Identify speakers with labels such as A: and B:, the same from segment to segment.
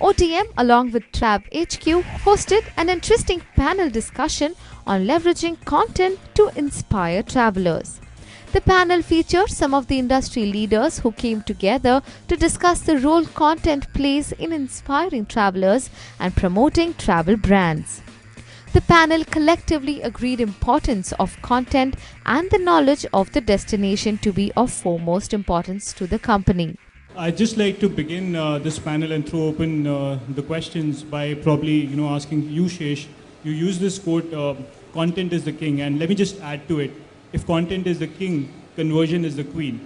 A: OTM, along with TravHQ, hosted an interesting panel discussion on leveraging content to inspire travelers. The panel featured some of the industry leaders who came together to discuss the role content plays in inspiring travelers and promoting travel brands. The panel collectively agreed importance of content and the knowledge of the destination to be of foremost importance to the company.
B: I'd just like to begin this panel and throw open the questions by probably asking you, Shesh. You use this quote, "Content is the king," and let me just add to it. If content is the king, conversion is the queen.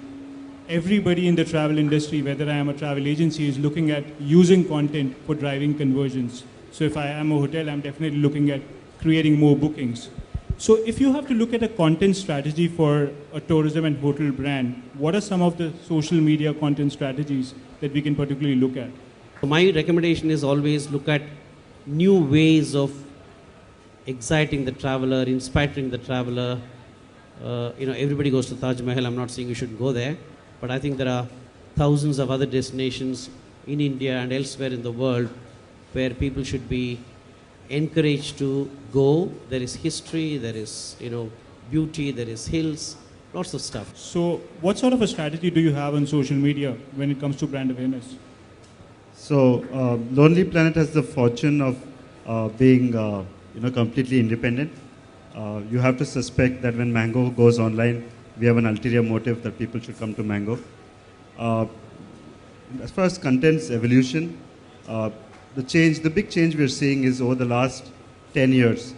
B: Everybody in the travel industry, whether I am a travel agency, is looking at using content for driving conversions. So if I am a hotel, I'm definitely looking at creating more bookings. So if you have to look at a content strategy for a tourism and hotel brand, what are some of the social media content strategies that we can particularly look at?
C: My recommendation is always look at new ways of exciting the traveler, inspiring the traveler. Everybody goes to Taj Mahal. I'm not saying you should go there, but I think there are thousands of other destinations in India and elsewhere in the world where people should be encouraged to go. There is history, there is beauty, there is hills, lots of stuff.
B: So what sort of a strategy do you have on social media when it comes to brand awareness?
D: So Lonely Planet has the fortune of being completely independent. You have to suspect that when Mango goes online, we have an ulterior motive that people should come to Mango. As far as content's evolution, the big change we're seeing is over the last 10 years,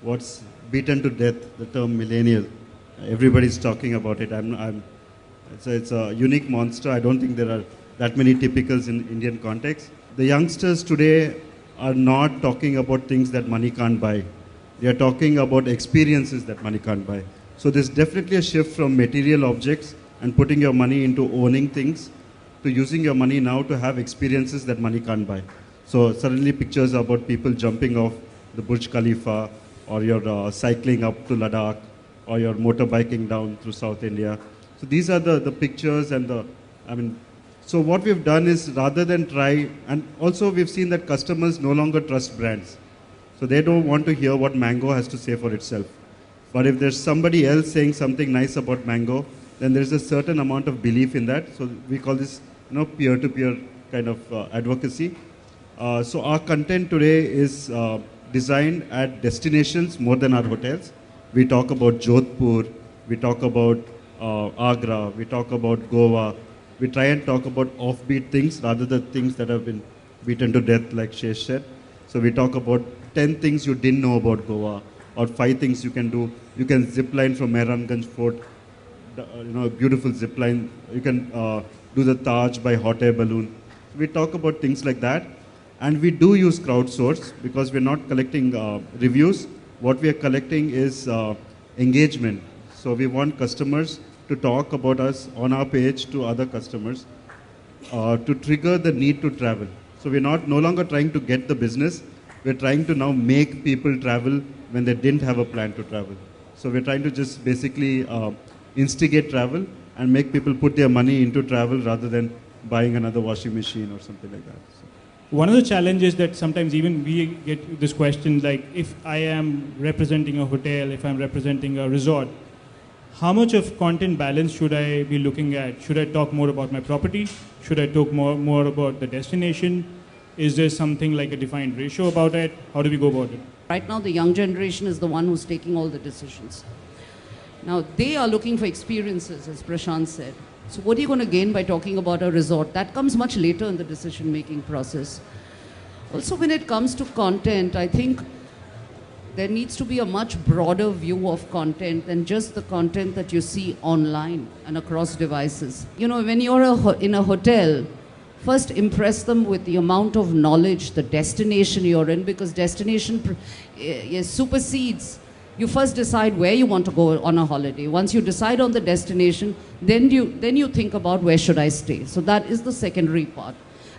D: what's beaten to death, the term millennial. Everybody's talking about it. It's a unique monster. I don't think there are that many typicals in Indian context. The youngsters today are not talking about things that money can't buy. They are talking about experiences that money can't buy. So there's definitely a shift from material objects and putting your money into owning things to using your money now to have experiences that money can't buy. So suddenly pictures about people jumping off the Burj Khalifa, or you're cycling up to Ladakh, or you're motorbiking down through South India. So these are the pictures so what we've done is, rather than try, and also we've seen that customers no longer trust brands. So they don't want to hear what Mango has to say for itself. But if there's somebody else saying something nice about Mango, then there's a certain amount of belief in that. So we call this peer-to-peer kind of advocacy. So our content today is designed at destinations more than our hotels. We talk about Jodhpur, we talk about Agra, we talk about Goa. We try and talk about offbeat things rather than things that have been beaten to death, like Shesh said. So we talk about 10 things you didn't know about Goa, or 5 things you can do. You can zip line from Mehranganj Fort, a beautiful zip line. You can do the Taj by hot air balloon. We talk about things like that. And we do use crowdsource because we're not collecting reviews. What we are collecting is engagement. So we want customers to talk about us on our page to other customers to trigger the need to travel. So we're no longer trying to get the business. We're trying to now make people travel when they didn't have a plan to travel. So we're trying to just basically instigate travel and make people put their money into travel rather than buying another washing machine or something like that. So.
B: One of the challenges that sometimes even we get this question, like if I am representing a hotel, if I'm representing a resort, how much of content balance should I be looking at? Should I talk more about my property? Should I talk more about the destination? Is there something like a defined ratio about it? How do we go about it?
E: Right now, the young generation is the one who's taking all the decisions. Now, they are looking for experiences, as Prashant said. So what are you going to gain by talking about a resort? That comes much later in the decision-making process. Also, when it comes to content, I think there needs to be a much broader view of content than just the content that you see online and across devices. When you're in a hotel, first impress them with the amount of knowledge, the destination you're in, because destination supersedes. You first decide where you want to go on a holiday. Once you decide on the destination, then you think about where should I stay. So that is the secondary part.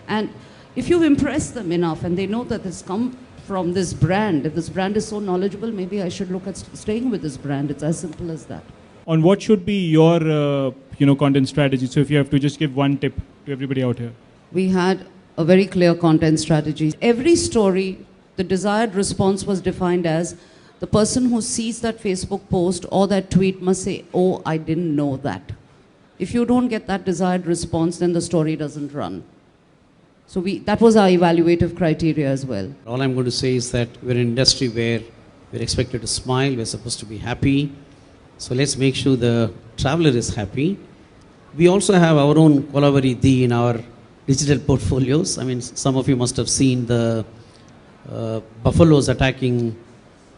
E: And if you impress them enough and they know that it's come from this brand, if this brand is so knowledgeable, maybe I should look at staying with this brand. It's as simple as that.
B: On what should be your content strategy? So if you have to just give one tip to everybody out here.
E: We had a very clear content strategy. Every story, the desired response was defined as the person who sees that Facebook post or that tweet must say, oh, I didn't know that. If you don't get that desired response, then the story doesn't run. So that was our evaluative criteria as well.
C: All I'm going to say is that we're in an industry where we're expected to smile, we're supposed to be happy. So let's make sure the traveler is happy. We also have our own Kolavari in our digital portfolios. I mean, some of you must have seen the buffaloes attacking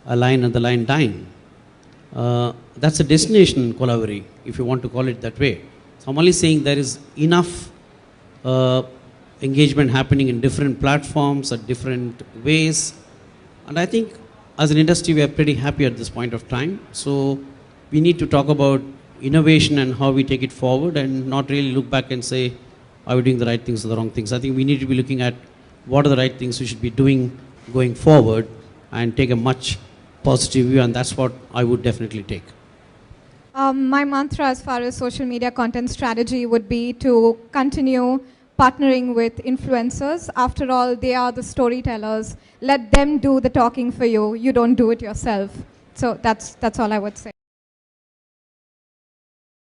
C: a lion and the lion dying. That's a destination Kolavari, if you want to call it that way. So I'm only saying there is enough engagement happening in different platforms at different ways. And I think as an industry, we are pretty happy at this point of time. So we need to talk about innovation and how we take it forward and not really look back and say, are we doing the right things or the wrong things? I think we need to be looking at what are the right things we should be doing going forward and take a much positive view, and that's what I would definitely take.
F: My mantra as far as social media content strategy would be to continue partnering with influencers. After all, they are the storytellers. Let them do the talking for you. You don't do it yourself. So that's all I would say.